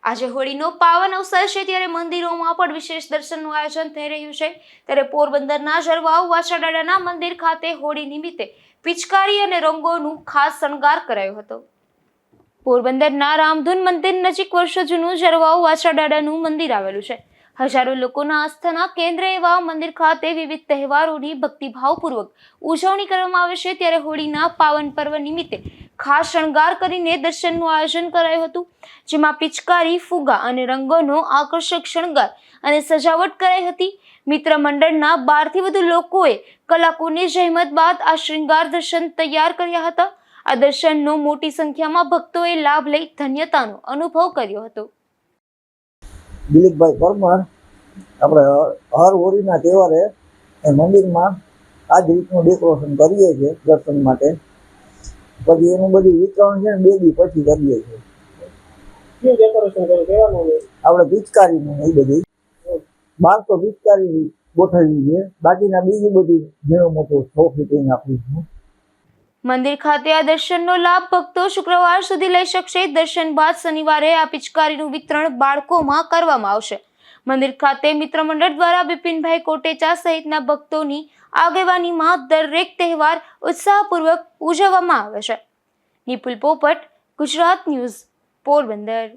આજે હોળીનો પાવન અવસર છે ત્યારે મંદિરોમાં પણ વિશેષ દર્શનનું આયોજન થઈ રહ્યું છે। ત્યારે પોરબંદરના જરવાવ વાછડાડાના મંદિર ખાતે હોળી નિમિત્તે પિચકારી અને રંગોનું ખાસ શણગાર કરાયો હતો। પોરબંદરના રામધૂન મંદિર નજીક વર્ષો જૂનું જરવાવ વાછડાડાનું મંદિર આવેલું છે। હજારો લોકોના આસ્થાના કેન્દ્ર એવા મંદિર ખાતે વિવિધ તહેવારોની ભક્તિભાવપૂર્વક ઉજવણી કરવામાં આવે છે। ત્યારે હોળીના પાવન પર્વ નિમિત્તે ખાસ શણગાર કરીને દર્શનનું આયોજન કરાયું હતું, જેમાં પિચકારી, ફુગા અને રંગોનો આકર્ષક શણગાર અને સજાવટ કરાઈ હતી। મિત્ર મંડળના 12 થી વધુ લોકોએ કલાકોની જહેમત બાદ આ શૃંગાર દર્શન તૈયાર કર્યા હતા। આ દર્શનનો મોટી સંખ્યામાં ભક્તોએ લાભ લઈ ધન્યતાનો અનુભવ કર્યો હતો। દિલીપભાઈ પરમાર આપણે હર હોળીના તહેવારે મંદિરમાં આ જ રીતનું ડેકોરેશન કરીએ છીએ દર્શન માટે। પછી એનું બધું વિતરણ છે ને 2 દી પછી કરીએ છીએ। શું ડેકોરેશન કરે કેવાનું આપણે પિચકારીનું એ બધી 1200 પિચકારી ગોઠવી છે, બાકીના બીજું બધું ઘણો મોટો શો ફિટિંગ આપીશું। મંદિર ખાતે આ દર્શનનો લાભ ભક્તો શુક્રવાર સુધી લઈ શકશે। દર્શન બાદ શનિવારે આ પિચકારીનું વિતરણ બાળકોમાં કરવામાં આવશે। મંદિર ખાતે મિત્ર મંડળ દ્વારા બિપિનભાઈ કોટેચા સહિતના ભક્તોની આગેવાનીમાં દરેક તહેવાર ઉત્સાહપૂર્વક ઉજવવામાં આવે છે। નિપુલ પોપટ, ગુજરાત ન્યૂઝ, પોરબંદર।